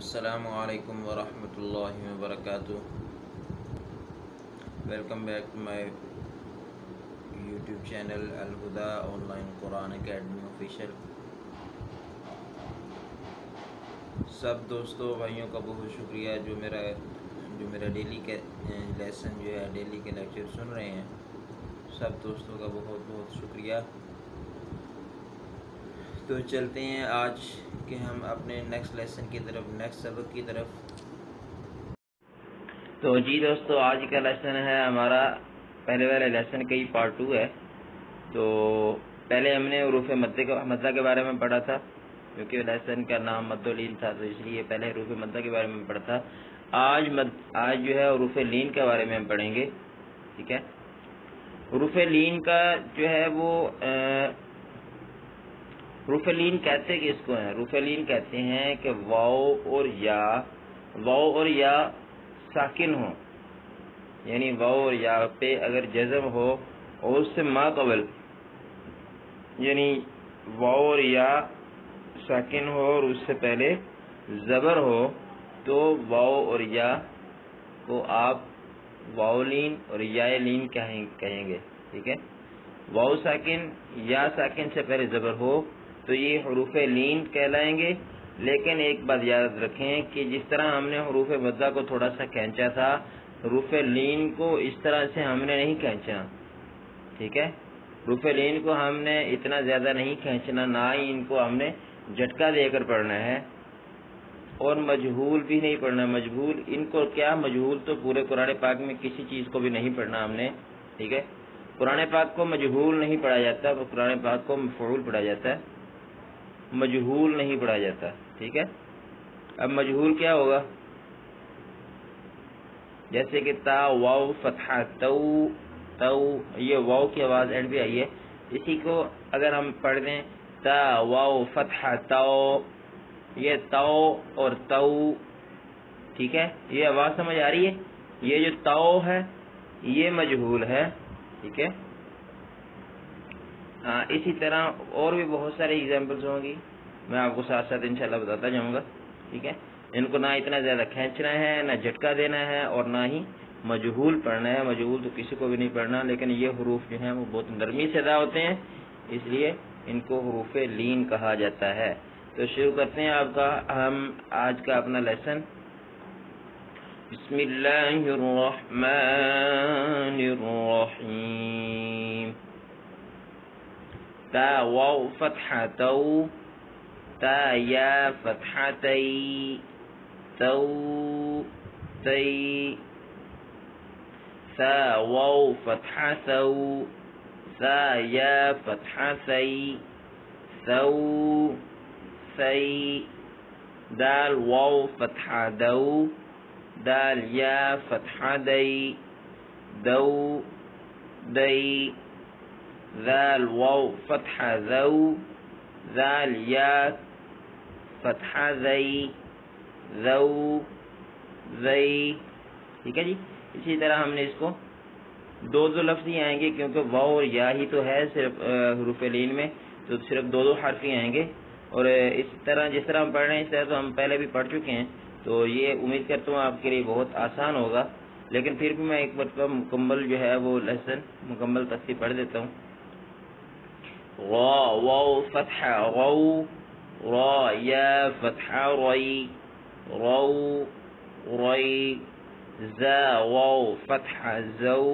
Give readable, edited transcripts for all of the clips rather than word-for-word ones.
السلام علیکم ورحمۃ اللہ وبرکاتہ۔ Welcome back to my YouTube channel Alhuda online Quran academy official. سب دوستوں بھائیوں کا بہت شکریہ جو میرا ڈیلی کے لیسن جو ہے ڈیلی کے لیکچر سن رہے ہیں، سب دوستوں کا بہت بہت شکریہ۔ تو چلتے ہیں آج کہ ہم اپنے نیکسٹ لیسن کی طرف، نیکسٹ سبق کی طرف۔ تو جی دوستو، آج کا لیسن ہے ہمارا پہلے والے لیسن کا ہی پارٹ 2 ہے۔ تو پہلے ہم نے حروف مدہ کے بارے میں پڑھا تھا، کیونکہ لیسن کا نام مد و لین تھا تو اس لیے پہلے حروف مدہ کے بارے میں پڑھا تھا۔ آج جو ہے حروف لین کے بارے میں ہم پڑھیں گے، ٹھیک ہے۔ حروف لین کا جو ہے وہ حروف لین کہتے کس کو ہیں؟ حروف لین کہتے ہیں کہ واو اور یا ساکن ہو، یعنی واو اور یا پہ اگر جزم ہو اور اس سے ما قبل، یعنی واو اور یا ساکن ہو اور اس سے پہلے زبر ہو، تو واو اور یا کو آپ واو لین اور یا لین کہیں گے، ٹھیک ہے۔ واو ساکن یا ساکن سے پہلے زبر ہو تو یہ حروف لین کہلائیں گے۔ لیکن ایک بات یاد رکھیں کہ جس طرح ہم نے حروف مدہ کو تھوڑا سا کھینچا تھا، حروف لین کو اس طرح سے ہم نے نہیں کھینچنا، ٹھیک ہے۔ حروف لین کو ہم نے اتنا زیادہ نہیں کھینچنا، نہ ہی ان کو ہم نے جھٹکا دے کر پڑھنا ہے، اور مجہول بھی نہیں پڑھنا۔ مجہول ان کو کیا، مجہول تو پورے قرآن پاک میں کسی چیز کو بھی نہیں پڑھنا ہم نے، ٹھیک ہے۔ قرآن پاک کو مجہول نہیں پڑھا جاتا، قرآن پاک کو مفعول پڑھا جاتا ہے، مجہول نہیں پڑھا جاتا، ٹھیک ہے۔ اب مجہول کیا ہوگا؟ جیسے کہ تا واو فتحہ تو، یہ واو کی آواز اینڈ پہ آئی ہے، اسی کو اگر ہم پڑھ دیں تا واو فتحہ تو، یہ تو اور تو، ٹھیک ہے۔ یہ آواز سمجھ آ رہی ہے؟ یہ جو تو ہے یہ مجہول ہے، ٹھیک ہے۔ اسی طرح اور بھی بہت سارے ایگزامپلس ہوں گی، میں آپ کو ساتھ ساتھ انشاءاللہ بتاتا جاؤں گا، ٹھیک ہے۔ ان کو نہ اتنا زیادہ کھینچنا ہے، نہ جھٹکا دینا ہے، اور نہ ہی مجہول پڑھنا ہے۔ مجہول تو کسی کو بھی نہیں پڑھنا، لیکن یہ حروف جو ہیں وہ بہت نرمی سے ادا ہوتے ہیں، اس لیے ان کو حروف لین کہا جاتا ہے۔ تو شروع کرتے ہیں ہم آج کا اپنا لیسن۔ بسم اللہ الرحمن الرحیم۔ تا واو فتحہ تو، تا یا فتحہ تی، تو تی، ثا واو فتحہ ثو، ثا یا فتحہ ثی، ثو ثی، دال واو فتحہ دو، دال یا فتحہ دی، دو دی، ذال واو فتحہ ذو، ذال یا فتحہ ذی، ذو ذی، ٹھیک ہے جی۔ اسی طرح ہم نے اس کو دو لفظ ہی آئیں گے، کیونکہ واو اور یا ہی تو ہے صرف حروف لین میں، تو صرف دو حرف ہی آئیں گے۔ اور اس طرح جس طرح ہم پڑھ رہے ہیں اس طرح تو ہم پہلے بھی پڑھ چکے ہیں، تو یہ امید کرتا ہوں آپ کے لیے بہت آسان ہوگا، لیکن پھر بھی میں ایک مرتبہ مکمل جو ہے وہ لیسن مکمل تفصیل پڑھ دیتا ہوں۔ را واو فتحہ غو، را یا فتحہ ری، رو ری، زا واو فتحہ زو،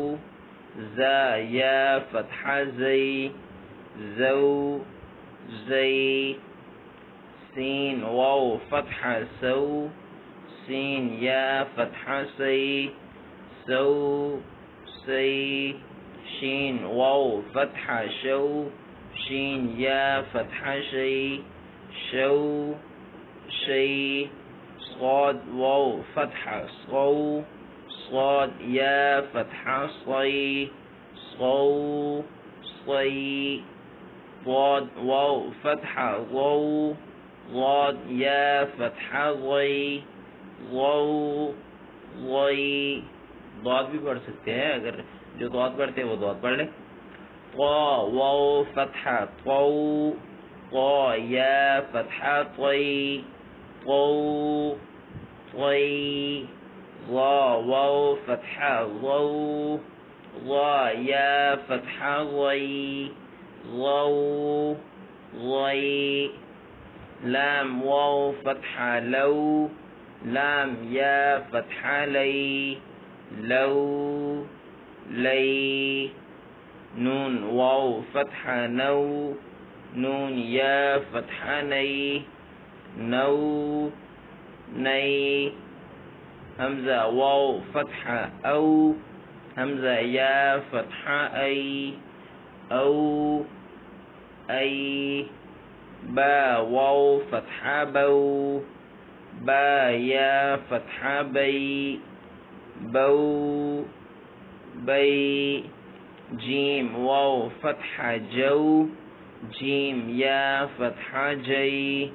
زا یا فتحہ زی، زو زی، سین واو فتحہ سو، سین یا فتحہ سی، سو سی، شین واو فتحہ شو، شین یا فتحہ شی، شو شی، صاد واو فتحہ صو، صاد یا فتحہ صی، صو صی، ضاد واو فتحہ ضو، ضاد یا فتحہ ضی، ضو ضی، ضاد بھی پڑھ سکتے ہیں، اگر جو ضاد پڑھتے ہیں وہ ضاد پڑھ لیں۔ طا واو فتحہ طو، طا یا فتحہ طی، طو طي ظا واو فتحة ظو ظا يا فتحة ضي ضو ضي لام واو فتحة لو لام يا فتحة لي لو لي نون واو فتحة نو نون يا فتحة ني نو ني همزة واو فتحة أو همزة يا فتحة أي أو أي با واو فتحة بو با يا فتحة بي بو بي جيم واو فتحة جو جيم يا فتحة جي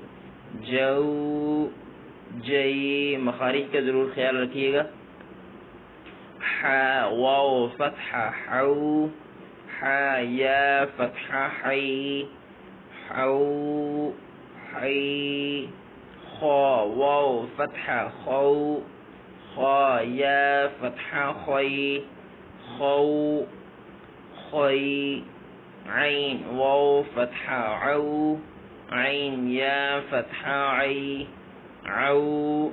جو جي مخارج کا ضرور خیال رکھیے گا حا واو فتحة حو حا يا فتحة حي حو حي خا واو فتحة خو خا يا فتحة خي خو خي عين واو فتحة عو عين يا فتحة عي عو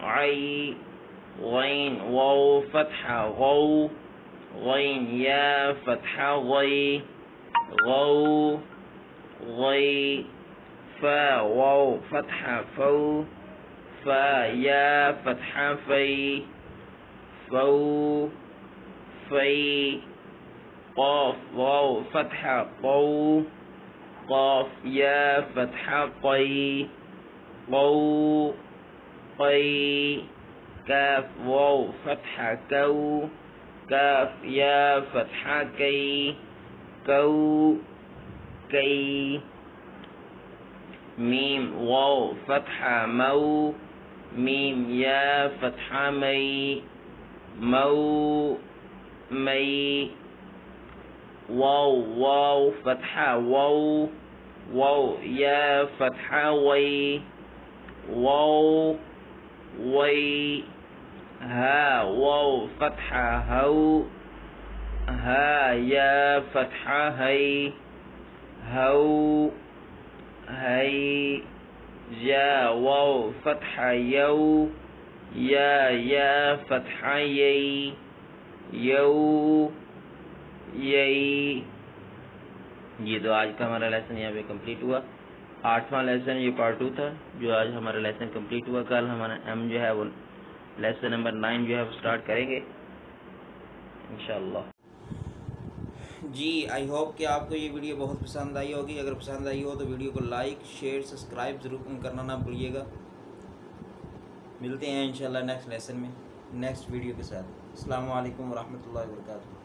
عي غين واو فتحة غو غين يا فتحة غي غو غي فا واو فتحة فو فا يا فتحة في فو في قاف واو فتحة قو قاف يا فتحة قي قو قي كاف واو فتحة كو كاف يا فتحة كي كو كي ميم واو فتحة مو ميم يا فتحة مي مو مي واو واو فتحة واو واو يا فتحة وي واو وي ها واو فتحة هو ها يا فتحة هي هو هي يا واو فتحة يو يا فتحة يي يو يي یہ تو آج کا ہمارا لیسن یہاں پہ کمپلیٹ ہوا 8واں لیسن یہ پارٹ 2 تھا جو آج ہمارا لیسن کمپلیٹ ہوا کل ہمارا ایم جو ہے وہ لیسن نمبر 9 جو ہے وہ سٹارٹ کریں گے انشاءاللہ. جی آئی ہوپ کہ آپ کو یہ ویڈیو بہت پسند آئی ہوگی. اگر پسند آئی ہو تو ویڈیو کو لائک شیئر سبسکرائب ضرور کرنا نہ بھولیے گا. ملتے ہیں انشاءاللہ نیکسٹ لیسن میں نیکسٹ ویڈیو کے ساتھ. السلام علیکم ورحمۃ اللہ وبرکاتہ.